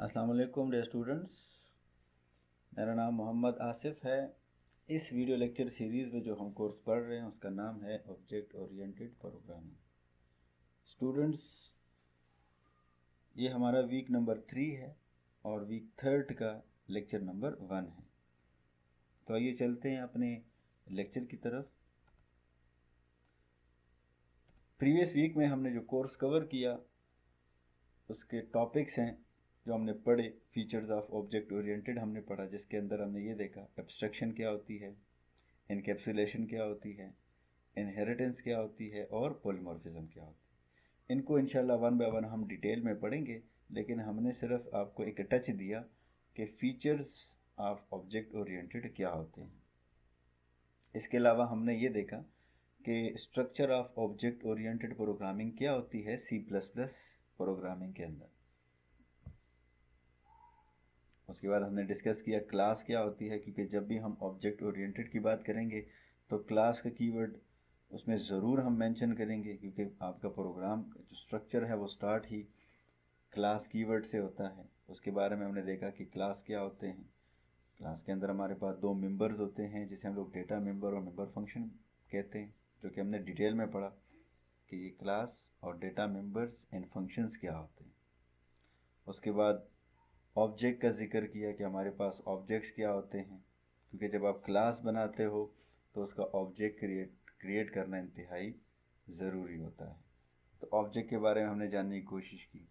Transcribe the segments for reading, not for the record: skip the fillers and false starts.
अस्सलाम वालेकुम dear students, मेरा नाम मोहम्मद आसिफ है। इस वीडियो लेक्चर सीरीज़ में जो हम कोर्स पढ़ रहे हैं उसका नाम है ऑब्जेक्ट ओरिएंटेड प्रोग्रामिंग। स्टूडेंट्स, ये हमारा वीक नंबर 3 है और वीक 3 का लेक्चर नंबर 1 है। तो आइए चलते हैं अपने लेक्चर की तरफ। प्रीवियस वीक में हमने जो कोर्स कवर किया उसके टॉपिक्स हैं जो हमने पढ़े। फीचर्स ऑफ ऑब्जेक्ट ओरिएंटेड हमने पढ़ा, जिसके अंदर हमने ये देखा एब्स्ट्रैक्शन क्या होती है, इनकैप्सुलेशन क्या होती है, इनहेरिटेंस क्या होती है और पॉलीमॉर्फिज्म क्या होती है। इनको इंशाल्लाह वन बाय वन हम डिटेल में पढ़ेंगे, लेकिन हमने सिर्फ आपको एक टच दिया कि फीचर्स ऑफ ऑब्जेक्ट ओरिएंटेड क्या होते हैं। इसके अलावा हमने ये देखा कि structure of object oriented programming क्या होती है सी प्लस प्लस प्रोग्रामिंग के अंदर। उसके बाद हमने डिस्कस किया क्लास क्या होती है, क्योंकि जब भी हम ऑब्जेक्ट ओरिएंटेड की बात करेंगे तो क्लास का कीवर्ड उसमें ज़रूर हम मेंशन करेंगे, क्योंकि आपका प्रोग्राम का जो स्ट्रक्चर है वो स्टार्ट ही क्लास कीवर्ड से होता है। उसके बारे में हमने देखा कि क्लास क्या होते हैं। क्लास के अंदर हमारे पास दो मेंबर्स होते हैं जिसे हम लोग डेटा मेंबर और मेंबर फंक्शन कहते हैं, जो कि हमने डिटेल में पढ़ा कि ये क्लास और डेटा मेंबर्स एंड फंक्शंस क्या होते हैं। उसके बाद ऑब्जेक्ट का जिक्र किया कि हमारे पास ऑब्जेक्ट्स क्या होते हैं, क्योंकि जब आप क्लास बनाते हो तो उसका ऑब्जेक्ट क्रिएट करना इंतहाई ज़रूरी होता है। तो ऑब्जेक्ट के बारे में हमने जानने की कोशिश की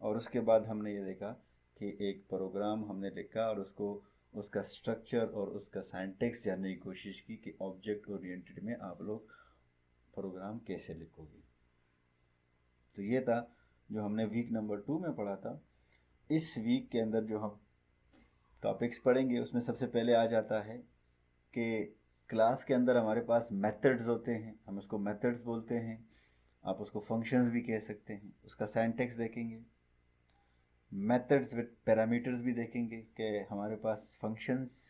और उसके बाद हमने ये देखा कि एक प्रोग्राम हमने लिखा और उसको उसका स्ट्रक्चर और उसका सिंटैक्स जानने की कोशिश की कि ऑब्जेक्ट ओरिएंटेड में आप लोग प्रोग्राम कैसे लिखोगे। तो ये था जो हमने वीक नंबर 2 में पढ़ा था। इस वीक के अंदर जो हम टॉपिक्स पढ़ेंगे उसमें सबसे पहले आ जाता है कि क्लास के अंदर हमारे पास मेथड्स होते हैं, हम उसको मेथड्स बोलते हैं, आप उसको फंक्शंस भी कह सकते हैं। उसका सिंटैक्स देखेंगे, मेथड्स विद पैरामीटर्स भी देखेंगे कि हमारे पास फंक्शंस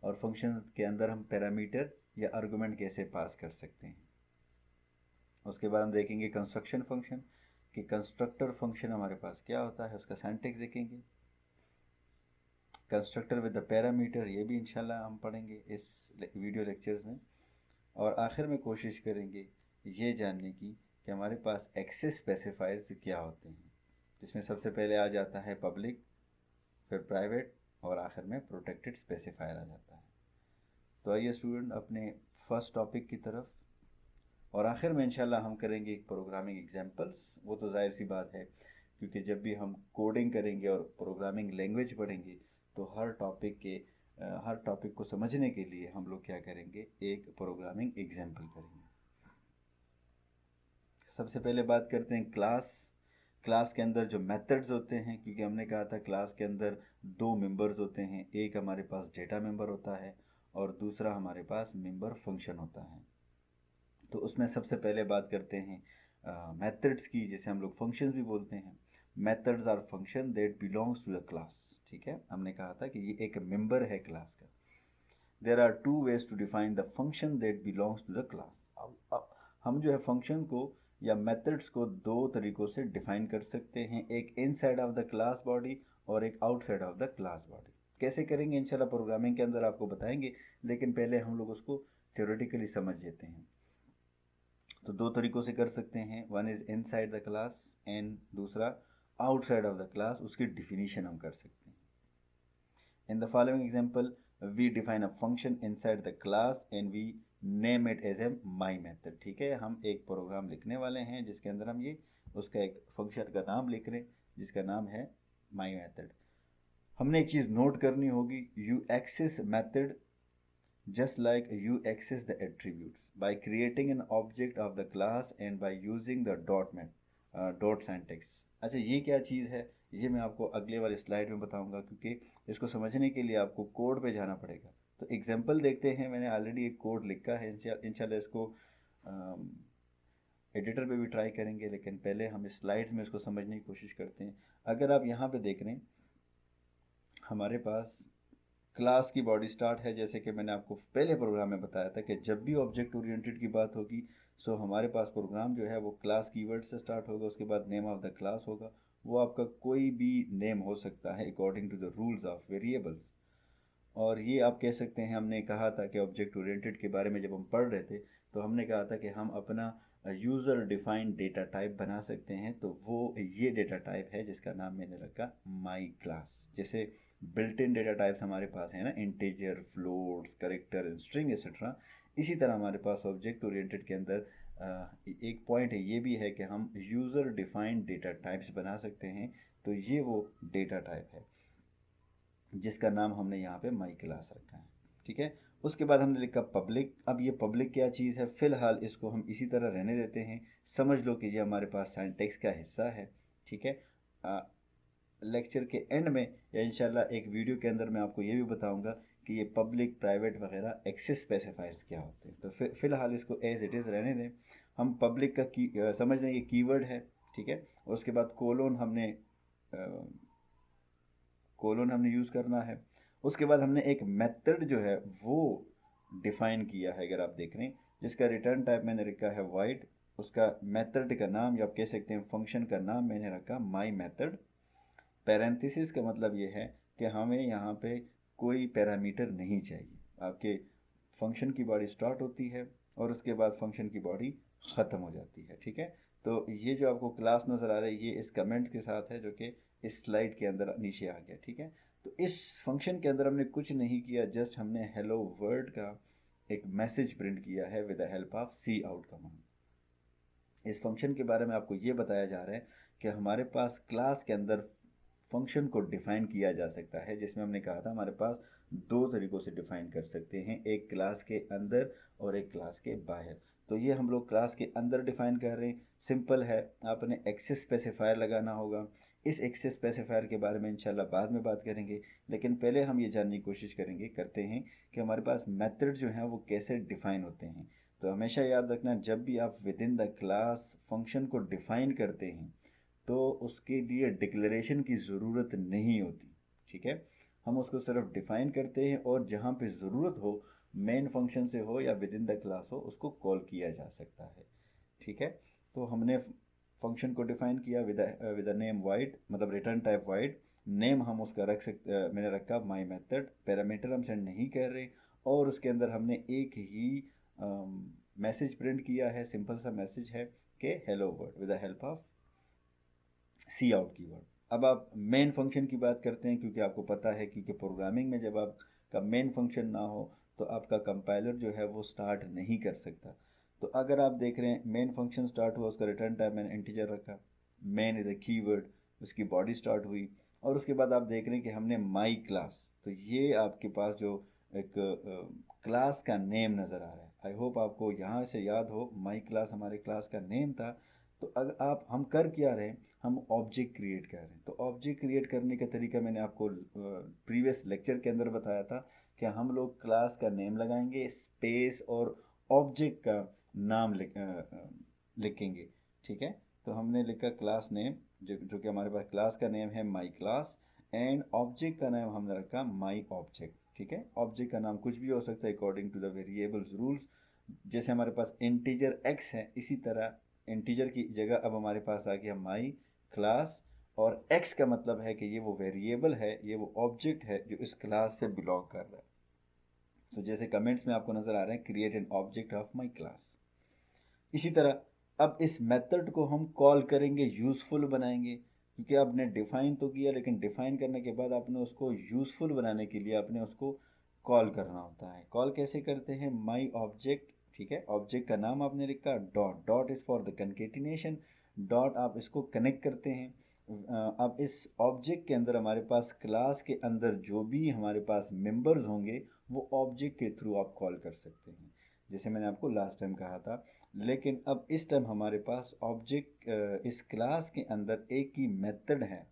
और फंक्शन के अंदर हम पैरामीटर या आर्गुमेंट कैसे पास कर सकते हैं। उसके बाद हम देखेंगे कंस्ट्रक्शन फंक्शन कि कंस्ट्रक्टर फंक्शन हमारे पास क्या होता है, उसका सिंटैक्स देखेंगे। कंस्ट्रक्टर विद द पैरामीटर, ये भी इंशाल्लाह हम पढ़ेंगे इस वीडियो लेक्चर्स में। और आखिर में कोशिश करेंगे ये जानने की कि हमारे पास एक्सेस स्पेसिफायर्स क्या होते हैं, जिसमें सबसे पहले आ जाता है पब्लिक, फिर प्राइवेट और आखिर में प्रोटेक्टेड स्पेसिफायर आ जाता है। तो आइए स्टूडेंट अपने फर्स्ट टॉपिक की तरफ, और आखिर में इंशाल्लाह हम करेंगे प्रोग्रामिंग एग्जांपल्स। वो तो जाहिर सी बात है, क्योंकि जब भी हम कोडिंग करेंगे और प्रोग्रामिंग लैंग्वेज पढ़ेंगे तो हर टॉपिक को समझने के लिए हम लोग क्या करेंगे, एक प्रोग्रामिंग एग्जांपल करेंगे। सबसे पहले बात करते हैं क्लास के अंदर जो मेथड्स होते हैं, क्योंकि हमने कहा था क्लास के अंदर दो मेंबर्स होते हैं, एक हमारे पास डेटा मेंबर होता है और दूसरा हमारे पास मेंबर फंक्शन होता है। तो उसमें सबसे पहले बात करते हैं मेथड्स की, जिसे हम लोग फंक्शंस भी बोलते हैं। Methods are function that belongs to the class. ठीक है, हमने कहा था कि ये एक मेंबर है क्लास का। There are two ways to define the function that belongs to the class. अब हम जो है फंक्शन को या मेथड्स को दो तरीक़ों से डिफाइन कर सकते हैं, एक inside of the class body और एक outside of the class body. कैसे करेंगे इंशाल्लाह प्रोग्रामिंग के अंदर आपको बताएंगे, लेकिन पहले हम लोग उसको थ्योरेटिकली समझ लेते हैं। तो दो तरीक़ों से कर सकते हैं, one is inside the class and दूसरा आउटसाइड ऑफ द क्लास। उसकी डिफिनीशन हम कर सकते हैं। In the following example we define a function inside the class and we name it as a my method. ठीक है, हम एक प्रोग्राम लिखने वाले हैं जिसके अंदर हम ये उसका एक फंक्शन का नाम लिख रहे हैं जिसका नाम है माई मेथड। हमने एक चीज़ नोट करनी होगी, you access method just like you access the attributes by creating an object of the class and by using the dot syntax। अच्छा, ये क्या चीज़ है ये मैं आपको अगले वाले स्लाइड में बताऊंगा, क्योंकि इसको समझने के लिए आपको कोड पे जाना पड़ेगा। तो एग्जांपल देखते हैं, मैंने ऑलरेडी एक कोड लिखा है, इंशाल्लाह इसको एडिटर पे भी ट्राई करेंगे, लेकिन पहले हम इस स्लाइड्स में इसको समझने की कोशिश करते हैं। अगर आप यहाँ पे देख रहे हैं, हमारे पास क्लास की बॉडी स्टार्ट है। जैसे कि मैंने आपको पहले प्रोग्राम में बताया था कि जब भी ऑब्जेक्ट ओरिएंटेड की बात होगी सो हमारे पास प्रोग्राम जो है वो क्लास कीवर्ड से स्टार्ट होगा, उसके बाद नेम ऑफ द क्लास होगा। वो आपका कोई भी नेम हो सकता है according to the rules of variables. और ये आप कह सकते हैं, हमने कहा था कि ऑब्जेक्ट ओरिएंटेड के बारे में जब हम पढ़ रहे थे तो हमने कहा था कि हम अपना यूज़र डिफाइंड डेटा टाइप बना सकते हैं। तो वो ये डेटा टाइप है जिसका नाम मैंने रखा माई क्लास। जैसे बिल्ट इन डेटा टाइप्स हमारे पास है ना, integer, floats, character, string etcetera. इसी तरह हमारे पास ऑब्जेक्ट ओरिएंटेड के अंदर एक पॉइंट है, ये भी है कि हम यूज़र डिफाइंड डेटा टाइप्स बना सकते हैं। तो ये वो डेटा टाइप है जिसका नाम हमने यहाँ पे माई क्लास रखा है, ठीक है। उसके बाद हमने लिखा पब्लिक। अब ये पब्लिक क्या चीज़ है, फ़िलहाल इसको हम इसी तरह रहने देते हैं। समझ लो कि ये हमारे पास सिंटैक्स का हिस्सा है, ठीक है। लेक्चर के एंड में या इंशाल्लाह एक वीडियो के अंदर मैं आपको ये भी बताऊंगा कि ये पब्लिक, प्राइवेट वगैरह एक्सेस स्पेसिफायर्स क्या होते हैं। तो फ़िलहाल इसको एज इट इज़ रहने दें। हम पब्लिक का समझ लें ये कीवर्ड है, ठीक है। और उसके बाद कोलोन हमने यूज़ करना है। उसके बाद हमने एक मेथड जो है वो डिफाइन किया है, अगर आप देख रहे हैं, जिसका रिटर्न टाइप मैंने रखा है वाइड। उसका मेथड का नाम या आप कह सकते हैं फंक्शन का नाम मैंने रखा माई मेथड। पैरेंथेसिस का मतलब ये है कि हमें यहाँ पे कोई पैरामीटर नहीं चाहिए। आपके फंक्शन की बॉडी स्टार्ट होती है और उसके बाद फंक्शन की बॉडी ख़त्म हो जाती है, ठीक है। तो ये जो आपको क्लास नज़र आ रहा है ये इस कमेंट के साथ है जो कि इस स्लाइड के अंदर नीचे आ गया, ठीक है। तो इस फंक्शन के अंदर हमने कुछ नहीं किया, जस्ट हमने हेलो वर्ल्ड का एक मैसेज प्रिंट किया है with the help of cout command. इस फंक्शन के बारे में आपको ये बताया जा रहा है कि हमारे पास क्लास के अंदर फंक्शन को डिफ़ाइन किया जा सकता है, जिसमें हमने कहा था हमारे पास दो तरीक़ों से डिफ़ाइन कर सकते हैं, एक क्लास के अंदर और एक क्लास के बाहर। तो ये हम लोग क्लास के अंदर डिफ़ाइन कर रहे हैं, सिंपल है। आपने एक्सेस स्पेसिफायर लगाना होगा। इस एक्सेस स्पेसिफायर के बारे में इंशाल्लाह बाद में बात करेंगे, लेकिन पहले हम ये जानने की कोशिश करते हैं कि हमारे पास मेथड जो हैं वो कैसे डिफ़ाइन होते हैं। तो हमेशा याद रखना, जब भी आप with in the class function को डिफ़ाइन करते हैं तो उसके लिए डिक्लेरेशन की ज़रूरत नहीं होती, ठीक है। हम उसको सिर्फ डिफ़ाइन करते हैं और जहाँ पे ज़रूरत हो, मेन फंक्शन से हो या विद इन द क्लास हो, उसको कॉल किया जा सकता है, ठीक है। तो हमने फंक्शन को डिफ़ाइन किया विद नेम वाइड, मतलब रिटर्न टाइप वाइड। नेम हम उसका रख सकते, मैंने रखा माई मेथड। पैरामीटर हम सेंड नहीं कर रहे और उसके अंदर हमने एक ही मैसेज प्रिंट किया है, सिंपल सा मैसेज है कि hello world with the help of cout keyword. अब आप मेन फंक्शन की बात करते हैं, क्योंकि आपको पता है क्योंकि प्रोग्रामिंग में जब आपका मेन फंक्शन ना हो तो आपका कंपाइलर जो है वो स्टार्ट नहीं कर सकता। तो अगर आप देख रहे हैं मेन फंक्शन स्टार्ट हुआ, उसका रिटर्न टाइप मैंने इंटीजर रखा, मेन इज़ अ कीवर्ड, उसकी बॉडी स्टार्ट हुई और उसके बाद आप देख रहे हैं कि हमने माई क्लास। तो ये आपके पास जो एक क्लास का नेम नज़र आ रहा है, आई होप आपको यहाँ से याद हो माई क्लास हमारे क्लास का नेम था। तो अगर आप हम कर क्या रहे हैं, हम ऑब्जेक्ट क्रिएट कर रहे हैं। तो ऑब्जेक्ट क्रिएट करने का तरीका मैंने आपको प्रीवियस लेक्चर के अंदर बताया था कि हम लोग क्लास का नेम लगाएंगे, स्पेस और ऑब्जेक्ट का नाम लिखेंगे, ठीक है। तो हमने लिखा क्लास नेम, जो कि हमारे पास क्लास का नेम है माई क्लास, एंड ऑब्जेक्ट का नाम हमने रखा माई ऑब्जेक्ट, ठीक है। ऑब्जेक्ट का नाम कुछ भी हो सकता है according to the variables rules. जैसे हमारे पास इंटीजर x है, इसी तरह इंटीजर की जगह अब हमारे पास आ गया माई क्लास। और x का मतलब है कि ये वो वेरिएबल है, ये वो ऑब्जेक्ट है जो इस क्लास से बिलोंग कर रहा है। तो जैसे कमेंट्स में आपको नज़र आ रहे हैं, create an object of my class. इसी तरह अब इस मेथड को हम कॉल करेंगे, यूज़फुल बनाएंगे, क्योंकि आपने डिफ़ाइन तो किया लेकिन डिफ़ाइन करने के बाद आपने उसको यूज़फुल बनाने के लिए आपने उसको कॉल करना होता है। कॉल कैसे करते हैं, माई ऑब्जेक्ट, ठीक है। ऑब्जेक्ट का नाम आपने लिखा, dot, dot is for the concatenation, dot आप इसको कनेक्ट करते हैं। अब इस ऑब्जेक्ट के अंदर हमारे पास क्लास के अंदर जो भी हमारे पास मेंबर्स होंगे वो ऑब्जेक्ट के थ्रू आप कॉल कर सकते हैं, जैसे मैंने आपको लास्ट टाइम कहा था। लेकिन अब इस टाइम हमारे पास ऑब्जेक्ट इस क्लास के अंदर एक ही मेथड है।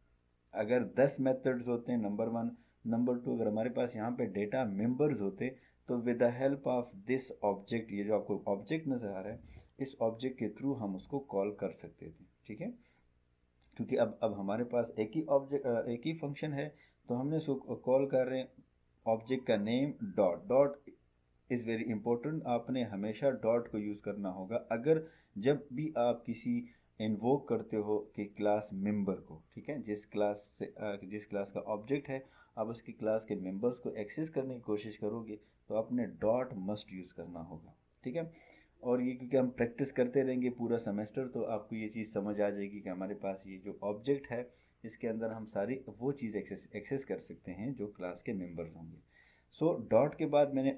अगर 10 मेथड्स होते हैं, नंबर 1, नंबर 2, अगर हमारे पास यहाँ पे डेटा मेंबर्स होते तो with the help of this object, ये जो आपको ऑब्जेक्ट नज़र आ रहा है, इस ऑब्जेक्ट के थ्रू हम उसको कॉल कर सकते थे, ठीक है। क्योंकि अब हमारे पास एक ही ऑब्जेक्ट, एक ही फंक्शन है, तो हमने उसको कॉल कर रहे हैं ऑब्जेक्ट का name dot dot is very important. आपने हमेशा डॉट को यूज़ करना होगा अगर जब भी आप किसी इन्वोक करते हो कि क्लास मेंबर को, ठीक है, जिस क्लास का ऑब्जेक्ट है आप उसकी क्लास के मेंबर्स को एक्सेस करने की कोशिश करोगे तो आपने डॉट मस्ट यूज़ करना होगा, ठीक है। और ये क्योंकि हम प्रैक्टिस करते रहेंगे पूरा सेमेस्टर तो आपको ये चीज़ समझ आ जाएगी कि हमारे पास ये जो ऑब्जेक्ट है इसके अंदर हम सारी वो चीज़ एक्सेस कर सकते हैं जो क्लास के मेंबर्स होंगे। सो डॉट के बाद मैंने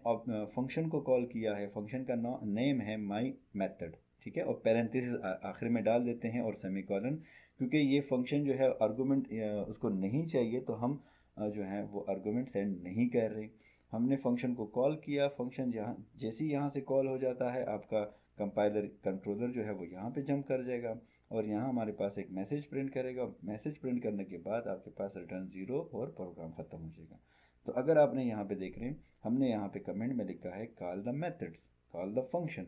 फंक्शन को कॉल किया है, फंक्शन का नेम है माई मेथड, ठीक है, और पैरेंथेसिस आखिर में डाल देते हैं और सेमीकोलन, क्योंकि ये फंक्शन जो है आर्गूमेंट उसको नहीं चाहिए तो हम जो है वो आर्गूमेंट सेंड नहीं कर रहे। हमने फंक्शन को कॉल किया, फंक्शन जहाँ जैसे ही यहाँ से कॉल हो जाता है आपका कंपाइलर कंट्रोलर जो है वो यहाँ पे जंप कर जाएगा और यहाँ हमारे पास एक मैसेज प्रिंट करेगा। मैसेज प्रिंट करने के बाद आपके पास रिटर्न 0 और प्रोग्राम ख़त्म हो जाएगा। तो अगर आपने यहाँ पे देख रहे हैं हमने यहाँ पे कमेंट में लिखा है call the methods, call the function,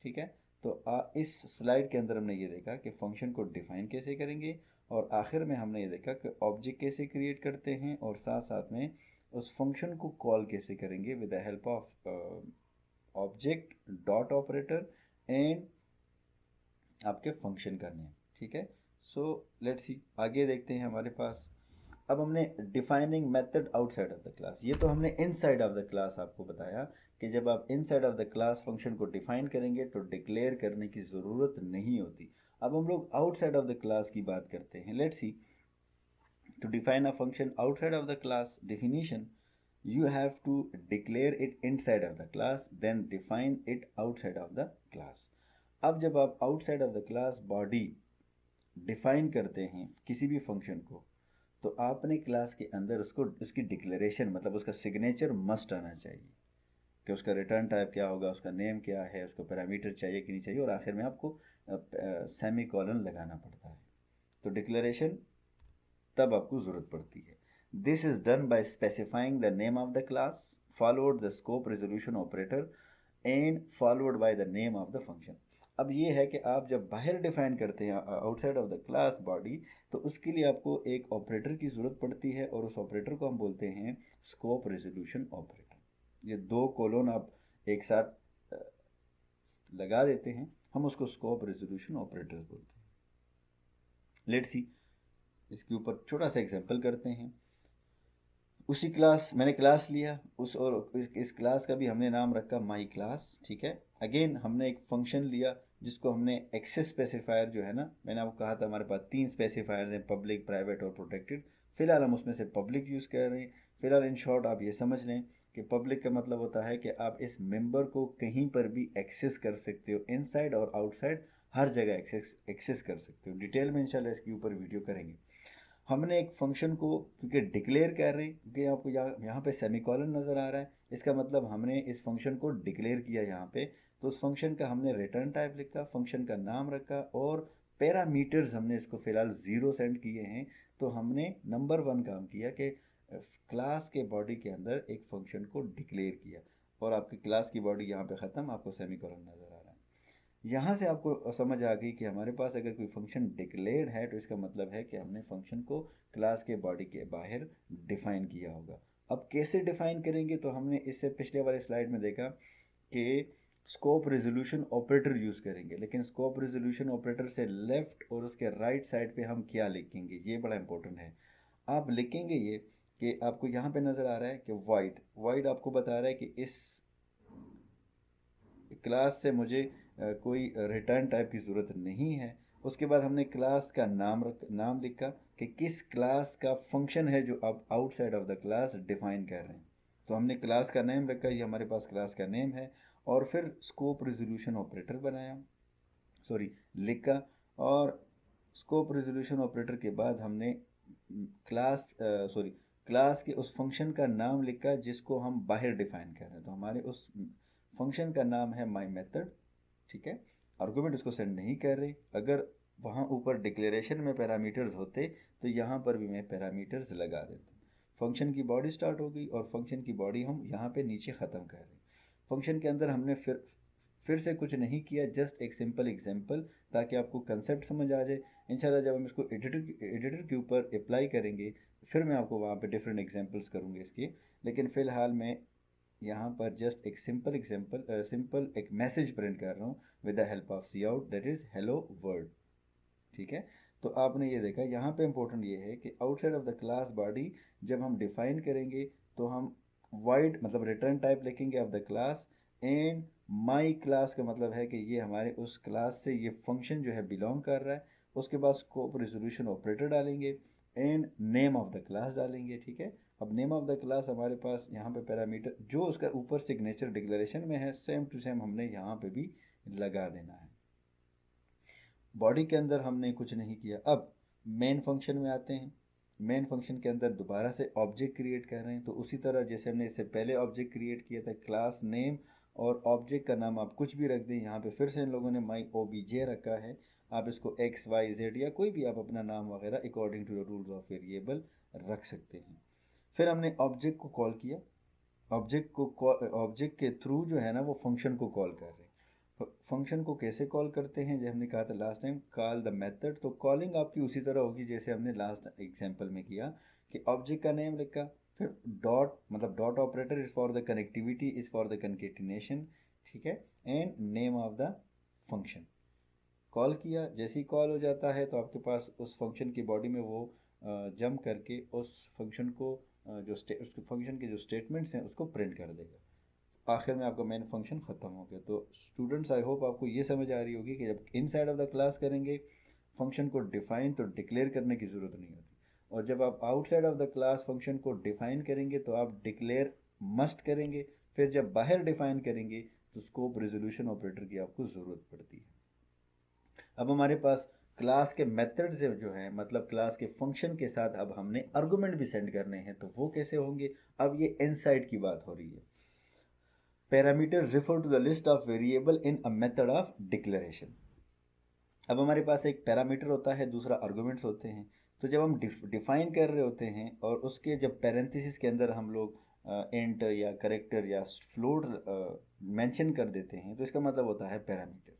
ठीक है। तो इस स्लाइड के अंदर हमने ये देखा कि फंक्शन को डिफाइन कैसे करेंगे और आखिर में हमने ये देखा कि ऑब्जेक्ट कैसे क्रिएट करते हैं और साथ साथ में उस फंक्शन को कॉल कैसे करेंगे with the help of object dot operator and आपके फंक्शन का नेम, ठीक है। सो लेट्स सी आगे देखते हैं हमारे पास। अब हमने defining method outside of the class, ये तो हमने इनसाइड ऑफ द क्लास आपको बताया कि जब आप inside of the class function को डिफाइन करेंगे तो डिक्लेयर करने की ज़रूरत नहीं होती। अब हम लोग आउटसाइड ऑफ द क्लास की बात करते हैं। Let's see, to define a function outside of the class definition, you have to declare it inside of the class, then define it outside of the class. अब जब आप outside of the class body define करते हैं किसी भी function को तो आपने क्लास के अंदर उसको उसकी डिक्लेरेशन मतलब उसका सिग्नेचर मस्ट आना चाहिए कि उसका रिटर्न टाइप क्या होगा, उसका नेम क्या है, उसको पैरामीटर चाहिए कि नहीं चाहिए और आखिर में आपको सेमी कॉलन लगाना पड़ता है। तो डिक्लेरेशन तब आपको ज़रूरत पड़ती है। This is done by specifying the name of the class followed the scope resolution operator and followed by the name of the function. अब ये है कि आप जब बाहर डिफाइन करते हैं outside of the class body तो उसके लिए आपको एक ऑपरेटर की ज़रूरत पड़ती है और उस ऑपरेटर को हम बोलते हैं स्कोप रेजोल्यूशन ऑपरेटर। ये दो कोलोन आप एक साथ लगा देते हैं, हम उसको स्कोप रेजोल्यूशन ऑपरेटर बोलते हैं। लेट्स सी, इसके ऊपर छोटा सा एग्जांपल करते हैं। उसी क्लास मैंने क्लास लिया उस और इस क्लास का भी हमने नाम रखा माई क्लास, ठीक है। अगेन हमने एक फंक्शन लिया जिसको हमने एक्सेस स्पेसिफायर जो है ना, मैंने आपको कहा था हमारे पास 3 स्पेसिफायर्स हैं, पब्लिक, प्राइवेट और प्रोटेक्टेड। फिलहाल हम उसमें से पब्लिक यूज़ कर रहे हैं। फिलहाल इन शॉर्ट आप ये समझ लें कि पब्लिक का मतलब होता है कि आप इस मेंबर को कहीं पर भी एक्सेस कर सकते हो, इनसाइड और आउटसाइड हर जगह एक्सेस कर सकते हो। डिटेल में इंशाल्लाह इसके ऊपर वीडियो करेंगे। हमने एक फंक्शन को क्योंकि डिक्लेयर कर रहे हैं, क्योंकि आपको यहाँ पे सेमीकोलन नज़र आ रहा है, इसका मतलब हमने इस फंक्शन को डिक्लेयर किया यहाँ पे। तो उस फंक्शन का हमने रिटर्न टाइप लिखा, फंक्शन का नाम रखा और पैरामीटर्स हमने इसको फ़िलहाल 0 सेंड किए हैं। तो हमने नंबर 1 काम किया कि क्लास के बॉडी के अंदर एक फंक्शन को डिक्लेयर किया और आपकी क्लास की बॉडी यहाँ पे ख़त्म, आपको सेमीकोलन नज़र आ रहा है। यहाँ से आपको समझ आ गई कि हमारे पास अगर कोई फंक्शन डिक्लेयर्ड है तो इसका मतलब है कि हमने फंक्शन को क्लास के बॉडी के बाहर डिफाइन किया होगा। अब कैसे डिफाइन करेंगे, तो हमने इससे पिछले वाले स्लाइड में देखा कि स्कोप रेजोल्यूशन ऑपरेटर यूज़ करेंगे, लेकिन स्कोप रेजोल्यूशन ऑपरेटर से लेफ्ट और उसके राइट साइड पे हम क्या लिखेंगे ये बड़ा इंपॉर्टेंट है। आप लिखेंगे ये कि आपको यहाँ पे नज़र आ रहा है कि वाइड आपको बता रहा है कि इस क्लास से मुझे कोई रिटर्न टाइप की ज़रूरत नहीं है। उसके बाद हमने क्लास का नाम लिखा कि किस क्लास का फंक्शन है जो आप outside of the class define कर रहे हैं। तो हमने क्लास का नेम रखा, ये हमारे पास क्लास का नेम है और फिर स्कोप रेजोल्यूशन ऑपरेटर बनाया, लिखा और स्कोप रेजोल्यूशन ऑपरेटर के बाद हमने क्लास के उस फंक्शन का नाम लिखा जिसको हम बाहर डिफाइन कर रहे हैं। तो हमारे उस फंक्शन का नाम है माई मेथड, ठीक है। आर्गूमेंट उसको सेंड नहीं कर रहे। अगर वहाँ ऊपर डिक्लेरेशन में पैरामीटर्स होते तो यहाँ पर भी मैं पैरामीटर्स लगा देता। फंक्शन की बॉडी स्टार्ट हो गई और फंक्शन की बॉडी हम यहाँ पे नीचे ख़त्म कर रहे हैं। फंक्शन के अंदर हमने फिर से कुछ नहीं किया, जस्ट एक सिंपल एग्जांपल ताकि आपको कंसेप्ट समझ आ जाए। इंशाल्लाह जब हम इसको एडिटर के ऊपर अप्लाई करेंगे फिर मैं आपको वहाँ पे डिफरेंट एग्जांपल्स करूँगी इसकी, लेकिन फ़िलहाल मैं यहाँ पर जस्ट एक सिंपल एग्जांपल सिंपल एक मैसेज प्रिंट कर रहा हूँ with the help of cout, that is hello world. ठीक है, तो आपने ये देखा यहाँ पे इम्पोर्टेंट ये है कि outside of the class body जब हम डिफाइन करेंगे तो हम वाइड मतलब रिटर्न टाइप लिखेंगे of the class, and my class का मतलब है कि ये हमारे उस क्लास से ये फंक्शन जो है बिलोंग कर रहा है। उसके बाद स्कोप रिजोल्यूशन ऑपरेटर डालेंगे and name of the class डालेंगे। ठीक है, अब नेम ऑफ द क्लास हमारे पास यहाँ पे पैरामीटर जो उसका ऊपर सिग्नेचर डिक्लेरेशन में है सेम टू सेम हमने यहाँ पे भी लगा देना है। बॉडी के अंदर हमने कुछ नहीं किया। अब मेन फंक्शन में आते हैं। मेन फंक्शन के अंदर दोबारा से ऑब्जेक्ट क्रिएट कर रहे हैं, तो उसी तरह जैसे हमने इससे पहले ऑब्जेक्ट क्रिएट किया था, क्लास नेम और ऑब्जेक्ट का नाम आप कुछ भी रख दें। यहाँ पे फिर से इन लोगों ने माई ओबीजे रखा है, आप इसको एक्स वाई जेड या कोई भी आप अपना नाम वगैरह according to the rules of variable रख सकते हैं। फिर हमने ऑब्जेक्ट को कॉल किया, ऑब्जेक्ट के थ्रू जो है ना वो फंक्शन को कॉल कर रहे हैं। फंक्शन को कैसे कॉल करते हैं, जब हमने कहा था last time call the method, तो कॉलिंग आपकी उसी तरह होगी जैसे हमने लास्ट एग्जांपल में किया कि ऑब्जेक्ट का नेम लिखा, फिर डॉट मतलब dot operator is for the connectivity, is for the concatenation. ठीक है, and name of the function call किया। जैसे ही कॉल हो जाता है तो आपके पास उस फंक्शन की बॉडी में वो जंप करके उस फंक्शन को उसके फंक्शन के जो स्टेटमेंट्स हैं उसको प्रिंट कर देगा। आखिर में आपका मेन फंक्शन ख़त्म हो गया। तो स्टूडेंट्स आई होप आपको ये समझ आ रही होगी कि जब इनसाइड ऑफ द क्लास करेंगे फंक्शन को डिफ़ाइन तो डिक्लेयर करने की ज़रूरत नहीं होती, और जब आप outside of the class function को डिफ़ाइन करेंगे तो आप डिक्लेयर मस्ट करेंगे। फिर जब बाहर डिफ़ाइन करेंगे तो स्कोप रिजोल्यूशन ऑपरेटर की आपको ज़रूरत पड़ती है। अब हमारे पास क्लास के मेथड से जो है मतलब क्लास के फंक्शन के साथ अब हमने आर्गुमेंट भी सेंड करने हैं, तो वो कैसे होंगे। अब ये इनसाइड की बात हो रही है। Parameter refer to the list of variable in a method of declaration. अब हमारे पास एक पैरामीटर होता है, दूसरा आर्गुमेंट्स होते हैं। तो जब हम डिफाइन कर रहे होते हैं और उसके जब पैरेंथेसिस के अंदर हम लोग इंट या करेक्टर या फ्लोट मेंशन कर देते हैं तो इसका मतलब होता है पैरामीटर।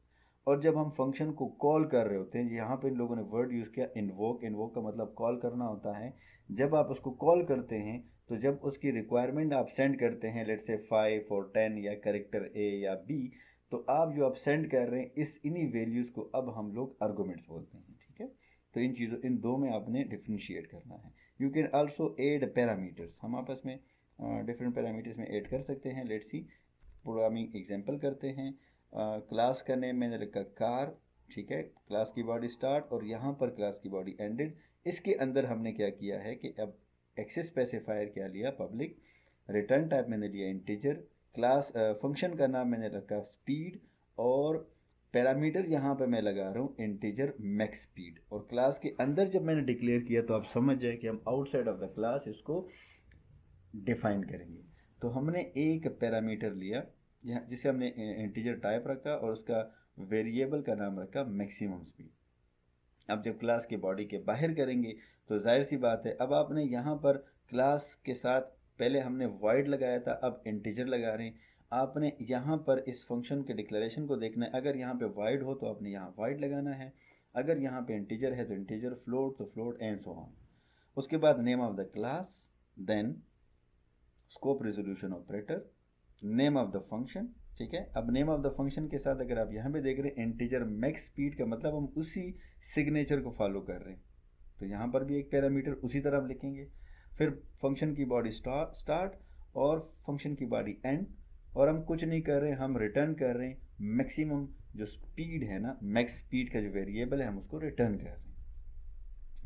और जब हम फंक्शन को कॉल कर रहे होते हैं, यहाँ पे इन लोगों ने वर्ड यूज़ किया इन्वोक। इन्वोक का मतलब कॉल करना होता है। जब आप उसको कॉल करते हैं तो जब उसकी रिक्वायरमेंट आप सेंड करते हैं, लेट्स से 5 और 10 या करेक्टर ए या बी, तो आप जो आप सेंड कर रहे हैं इस इन्हीं वैल्यूज़ को अब हम लोग आर्गुमेंट्स बोलते हैं। ठीक है, तो इन दो में आपने डिफ्रेंशिएट करना है। You can also add parameters, हम आपस में डिफरेंट पैरामीटर्स में ऐड कर सकते हैं। लेट्स सी प्रोग्रामिंग एग्जांपल करते हैं। क्लास का नेम मैंने रखा कार। ठीक है, क्लास की बॉडी स्टार्ट और यहाँ पर क्लास की बॉडी एंडेड। इसके अंदर हमने क्या किया है कि अब एक्सेस स्पेसिफायर क्या लिया पब्लिक, रिटर्न टाइप मैंने लिया इंटीजर, क्लास फंक्शन का नाम मैंने रखा स्पीड, और पैरामीटर यहाँ पे मैं लगा रहा हूँ इंटीजर मैक्स स्पीड। और क्लास के अंदर जब मैंने डिक्लेयर किया तो आप समझ जाए कि हम आउटसाइड ऑफ द क्लास इसको डिफाइन करेंगे। तो हमने एक पैरामीटर लिया जिसे हमने इंटीजर टाइप रखा और उसका वेरिएबल का नाम रखा मैक्सिमम स्पीड। अब जब क्लास के बॉडी के बाहर करेंगे तो जाहिर सी बात है, अब आपने यहाँ पर क्लास के साथ पहले हमने वॉइड लगाया था, अब इंटीजर लगा रहे हैं। आपने यहाँ पर इस फंक्शन के डिक्लेरेशन को देखना है। अगर यहाँ पे वॉइड हो तो आपने यहाँ वॉइड लगाना है, अगर यहाँ पे इंटीजर है तो इंटीजर, फ्लोट तो फ्लोट, एंड सो ऑन। उसके बाद name of the class, then scope resolution operator, name of the function. ठीक है, अब नेम ऑफ द फंक्शन के साथ अगर आप यहाँ पे देख रहे हैं इंटीजर मैक्स स्पीड का मतलब हम उसी सिग्नेचर को फॉलो कर रहे हैं, तो यहाँ पर भी एक पैरामीटर उसी तरह आप लिखेंगे। फिर फंक्शन की बॉडी स्टार्ट और फंक्शन की बॉडी एंड, और हम कुछ नहीं कर रहे हैं, हम रिटर्न कर रहे हैं मैक्सिमम जो स्पीड है ना, मैक्स स्पीड का जो वेरिएबल है हम उसको रिटर्न कर रहे हैं।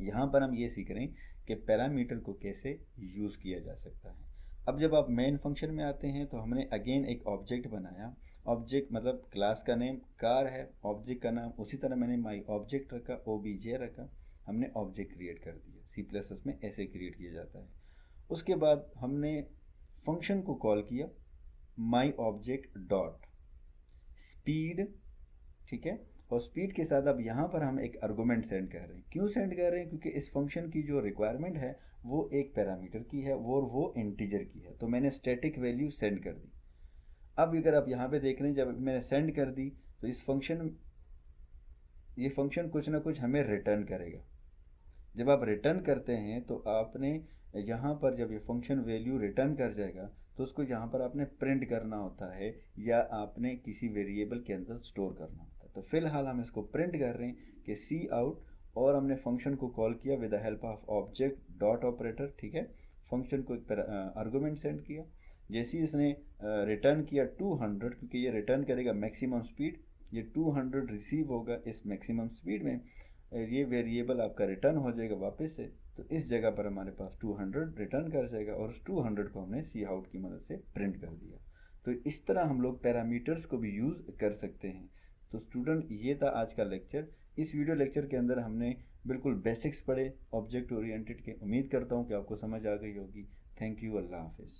यहाँ पर हम ये सीख रहे हैं कि पैरामीटर को कैसे यूज़ किया जा सकता है। अब जब आप मेन फंक्शन में आते हैं तो हमने अगेन एक ऑब्जेक्ट बनाया। ऑब्जेक्ट मतलब क्लास का नेम कार है, ऑब्जेक्ट का नाम उसी तरह मैंने माई ऑब्जेक्ट रखा, ओबीजे रखा, हमने ऑब्जेक्ट क्रिएट कर दिया। C++ में ऐसे क्रिएट किया जाता है। उसके बाद हमने फंक्शन को कॉल किया माई ऑब्जेक्ट डॉट स्पीड। ठीक है, और स्पीड के साथ अब यहाँ पर हम एक आर्गुमेंट सेंड कर रहे हैं। क्यों सेंड कर रहे हैं, क्योंकि इस फंक्शन की जो रिक्वायरमेंट है वो एक पैरामीटर की है, वो इंटीजर की है, तो मैंने स्टैटिक वैल्यू सेंड कर दी। अब अगर आप यहाँ पे देख रहे हैं जब मैंने सेंड कर दी तो ये फंक्शन कुछ ना कुछ हमें रिटर्न करेगा। जब आप रिटर्न करते हैं तो आपने यहाँ पर जब ये फंक्शन वैल्यू रिटर्न कर जाएगा तो उसको यहाँ पर आपने प्रिंट करना होता है या आपने किसी वेरिएबल के अंदर स्टोर करना होता है। तो फिलहाल हम इसको प्रिंट कर रहे हैं कि सी आउट, और हमने फंक्शन को कॉल किया with the help of object dot operator, ठीक है। फंक्शन को एक आर्गूमेंट सेंड किया, जैसे ही इसने रिटर्न किया 200, क्योंकि ये रिटर्न करेगा मैक्सिमम स्पीड, ये 200 रिसीव होगा इस मैक्सिमम स्पीड में, ये वेरिएबल आपका रिटर्न हो जाएगा वापस से। तो इस जगह पर हमारे पास 200 रिटर्न कर जाएगा और उस 200 को हमने सी आउट की मदद से प्रिंट कर दिया। तो इस तरह हम लोग पैरामीटर्स को भी यूज़ कर सकते हैं। तो स्टूडेंट, ये था आज का लेक्चर। इस वीडियो लेक्चर के अंदर हमने बिल्कुल बेसिक्स पढ़े ऑब्जेक्ट ओरिएंटेड के। उम्मीद करता हूँ कि आपको समझ आ गई होगी। थैंक यू, अल्लाह हाफिज़।